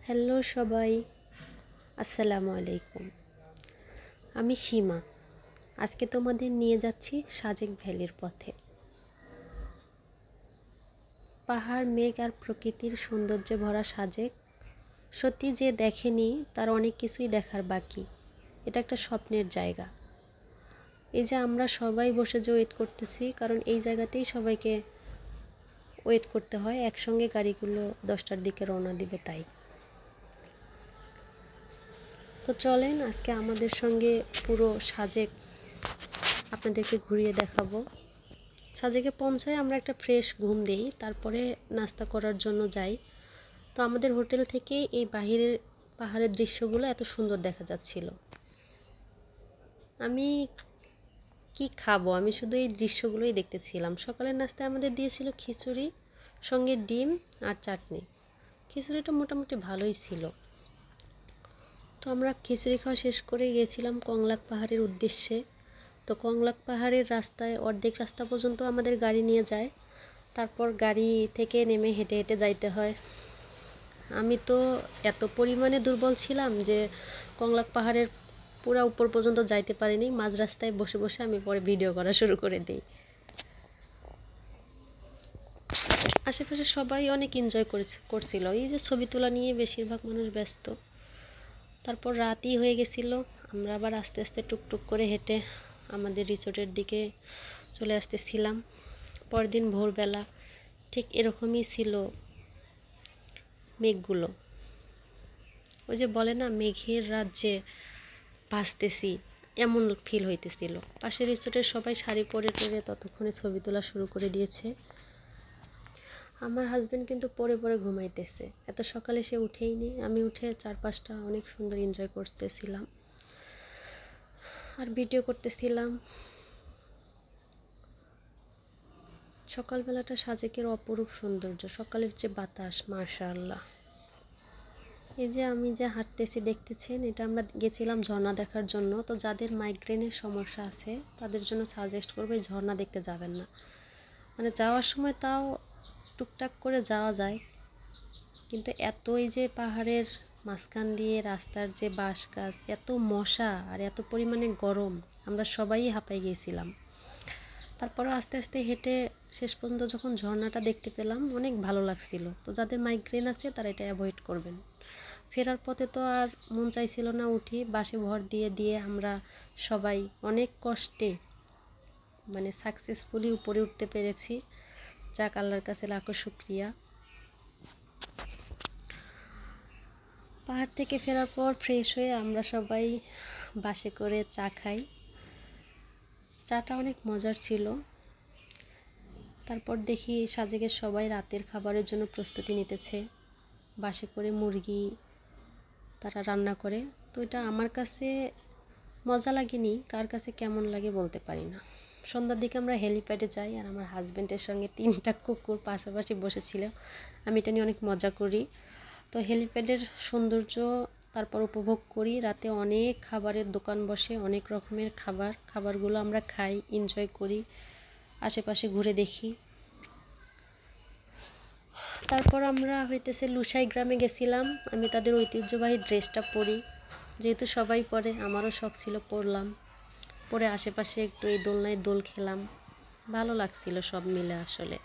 Hello সবাই, আসসালামু আলাইকুম। আমি সীমা। আজকে তোমাদের নিয়ে যাচ্ছি সাজেক ভ্যালির পথে। পাহাড়, মেঘ আর প্রকৃতির সৌন্দর্যে ভরা সাজেক সত্যি যে দেখেনি তার অনেক কিছুই দেখার বাকি। এটা একটা স্বপ্নের জায়গা। এই যে আমরা সবাই বসে যে ওয়েট করতেছি, কারণ এই জায়গাতেই সবাইকে ওয়েট করতে হয়। একসঙ্গে গাড়িগুলো 10টার দিকে রওনা দিবে তাই। তো চলেন আজকে আমাদের সঙ্গে পুরো সাজেক আপনাদেরকে ঘুরিয়ে দেখাবো। সাজেকে পৌঁছায় আমরা একটা ফ্রেশ ঘুম দিই, তারপরে নাস্তা করার জন্য যাই। তো আমাদের হোটেল থেকে এই বাহিরের পাহাড়ের দৃশ্যগুলো এত সুন্দর দেখা যাচ্ছিল। আমি কি খাবো, আমি শুধু এই দৃশ্যগুলোই দেখতেছিলাম। সকালের নাস্তায় আমাদের দিয়েছিল খিচুড়ি, সঙ্গে ডিম আর চাটনি। খিচুড়িটা মোটামুটি ভালোই ছিল। তো আমরা খিচুড়ি খাওয়া শেষ করে গিয়েছিলাম কংলাক পাহাড়ের উদ্দেশ্যে। তো কংলাক পাহাড়ের রাস্তায় অর্ধেক রাস্তা পর্যন্ত আমাদের গাড়ি নিয়ে যায়, তারপর গাড়ি থেকে নেমে হেঁটে হেঁটে যাইতে হয়। আমি তো এত পরিমাণে দুর্বল ছিলাম যে কংলাক পাহাড়ের পুরো উপর পর্যন্ত যাইতে পারিনি। মাঝ রাস্তায় বসে বসে আমি পরে ভিডিও করা শুরু করে দিই। আশেপাশে সবাই অনেক এনজয় করছিল। এই যে ছবি তোলা নিয়ে বেশিরভাগ মানুষ ব্যস্ত। তারপর রাতই হয়ে গেছিল। আমরা আবার আস্তে আস্তে টুকটুক করে হেঁটে আমাদের রিসোর্টের দিকে চলে আসতেছিলাম। পরদিন ভোরবেলা ঠিক এরকমই ছিল মেঘগুলো। ওই যে বলে না, মেঘের রাজ্যে ভাসতেছি, এমন ফিল হইতেছিল। পাশের রিসোর্টের সবাই শাড়ি পরে টরে ততক্ষণে ছবি তোলা শুরু করে দিয়েছে। আমার হাজব্যান্ড কিন্তু পরে পরে ঘুমাইতেছে। এত সকালে সে উঠেইনি। আমি উঠে 4-5টা অনেক সুন্দর এনজয় করতেছিলাম আর ভিডিও করতেছিলাম। সকালবেলাটা সাজেকের অপরূপ সৌন্দর্য, সকালের যে বাতাস, মাশাআল্লাহ। এই যে আমি যে হাঁটতেছি দেখতেছেন, এটা আমরা গেছিলাম ঝর্ণা দেখার জন্য। তো যাদের মাইগ্রেনের সমস্যা আছে তাদের জন্য সাজেস্ট করবে ঝর্ণা দেখতে যাবেন না। মানে যাওয়ার সময় তাও টুকটাক করে যাওয়া যায়, কিন্তু এতই যে পাহাড়ের মাঝখান দিয়ে রাস্তার যে বাঁশ গাছ, এত মশা আর এত পরিমাণে গরম, আমরা সবাই হাঁপাই গিয়েছিলাম। তারপরে আস্তে আস্তে হেঁটে শেষ পর্যন্ত যখন ঝর্ণাটা দেখতে পেলাম, অনেক ভালো লাগছিল। তো যাদের মাইগ্রেন আছে তারা এটা অ্যাভয়েড করবেন। ফেরার পথে তো আর মন চাইছিল না উঠি। বাসে ভর দিয়ে দিয়ে আমরা সবাই অনেক কষ্টে সাকসেসফুলি উপরে উঠতে পেরেছি। যাক, আল্লাহর কাছে লাখো শুকরিয়া। পাহাড় থেকে ফেরার পর ফ্রেশ হয়ে আমরা সবাই বাসে করে চা খাই। চাটা অনেক মজার ছিল। তারপর দেখি সাজেকের সবাই রাতের খাবারের জন্য প্রস্তুতি নিতেছে। বাসে করে মুরগি তারা রান্না করে। তো এটা আমার কাছে মজা লাগেনি, কার কাছে কেমন লাগে বলতে পারি না। সন্ধ্যার দিকে আমরা হেলিপ্যাডে যাই, আর আমার হাজব্যান্ডের সঙ্গে 3টা কুকুর পাশাপাশি বসেছিল। আমি এটা নিয়ে অনেক মজা করি। তো হেলিপ্যাডের সৌন্দর্য তারপর উপভোগ করি। রাতে অনেক খাবারের দোকান বসে, অনেক রকমের খাবারগুলো আমরা খাই, এনজয় করি, আশেপাশে ঘুরে দেখি। তারপর আমরা লুসাই গ্রামে গেছিলাম। আমি তাদের ঐতিহ্যবাহী ড্রেসটা পরি, যেহেতু সবাই পরে, আমারও শখ ছিল, পরলাম। পরে আশেপাশে একটু এই দোলনায় দোল খেলাম, ভালো লাগছিল সব মিলে আসলে।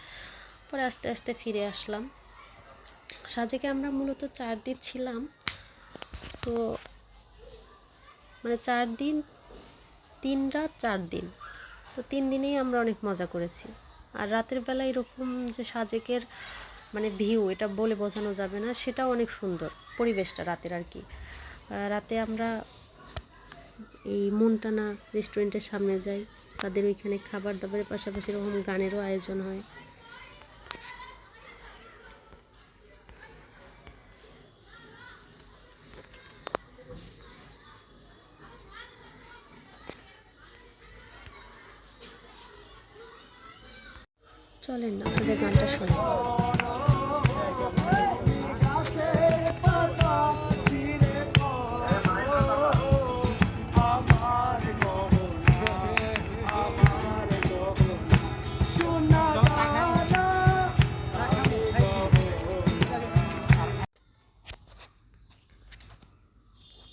পরে আস্তে আস্তে ফিরে আসলাম। সাজেকে আমরা মূলত 4 দিন ছিলাম। তো 4 দিন 3 রাত 4 দিন। তো 3 দিনেই আমরা অনেক মজা করেছি। আর রাতের বেলা এরকম যে সাজেকের ভিউ, এটা বলে বোঝানো যাবে না, সেটাও অনেক সুন্দর পরিবেশটা রাতের আর কি। রাতে আমরা এই মন্টানা রেস্টুরেন্টের সামনে যাই। তাদের ওইখানে খাবার দাবারের পাশাপাশি এরকম গানেরও আয়োজন হয়। চলেন আপনাদের গানটা শোনা।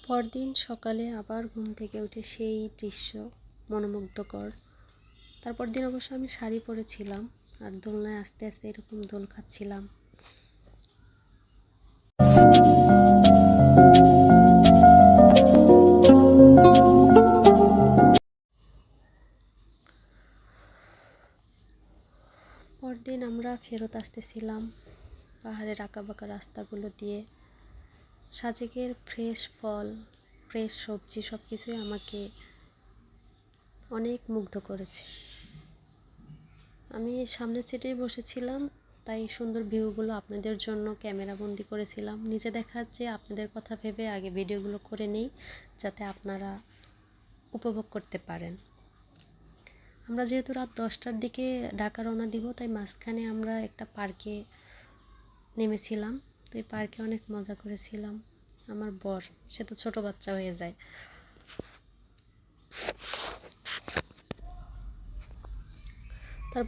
পরদিন সকালে আবার ঘুম থেকে উঠে সেই দৃশ্য মনোমুগ্ধকর। তারপর দিন অবশ্য আমি শাড়ি পরেছিলাম আর দোলনায় আস্তে আস্তে এরকম দোল খাচ্ছিলাম। পরদিন আমরা ফেরত আসতেছিলাম পাহাড়ের আঁকাবাঁকা রাস্তাগুলো দিয়ে। সাজেকের ফ্রেশ ফল, ফ্রেশ সবজি সব কিছুই আমাকে অনেক মুগ্ধ করেছে। আমি সামনের সিটেই বসেছিলাম, তাই সুন্দর ভিউগুলো আপনাদের জন্য ক্যামেরাবন্দি করেছিলাম। নিজে দেখার চেয়ে আপনাদের কথা ভেবে আগে ভিডিওগুলো করে নেই, যাতে আপনারা উপভোগ করতে পারেন। আমরা যেহেতু রাত 10টার দিকে ঢাকা রওনা দিব, তাই মাঝখানে আমরা একটা পার্কে নেমেছিলাম। তো এই পার্কে অনেক মজা করেছিলাম। আমার বর, সে তো ছোটো বাচ্চা হয়ে যায়। তার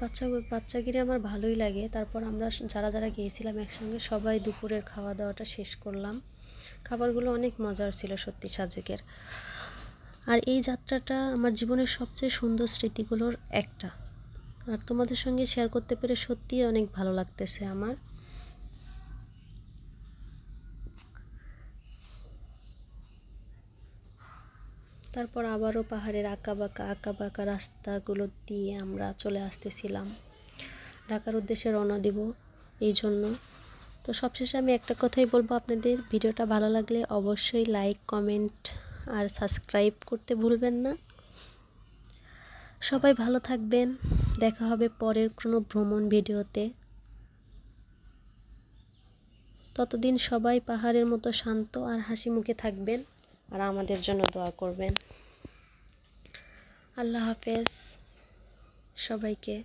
বাচ্চাগিরি আমার ভালোই লাগে। তারপর আমরা যারা যারা গিয়েছিলাম একসঙ্গে সবাই দুপুরের খাওয়া দাওয়াটা শেষ করলাম। খাবারগুলো অনেক মজার ছিল সত্যি সাজেকের। আর এই যাত্রাটা আমার জীবনের সবচেয়ে সুন্দর স্মৃতিগুলোর একটা। আর তোমাদের সঙ্গে শেয়ার করতে পেরে সত্যিই অনেক ভালো লাগতেছে আমার। তারপর আবারও পাহাড়ের আঁকাবাঁকা রাস্তাগুলো দিয়ে আমরা চলে আসতেছিলাম ঢাকার উদ্দেশ্যে রওনা দিব এই জন্য। তো সবশেষে আমি একটা কথাই বলবো আপনাদের, ভিডিওটা ভালো লাগলে অবশ্যই লাইক, কমেন্ট আর সাবস্ক্রাইব করতে ভুলবেন না। সবাই ভালো থাকবেন। দেখা হবে পরের কোনো ভ্রমণ ভিডিওতে। ততদিন সবাই পাহাড়ের মতো শান্ত আর হাসি মুখে থাকবেন আর আমাদের জন্য দোয়া করবেন। আল্লাহ হাফেজ সবাইকে।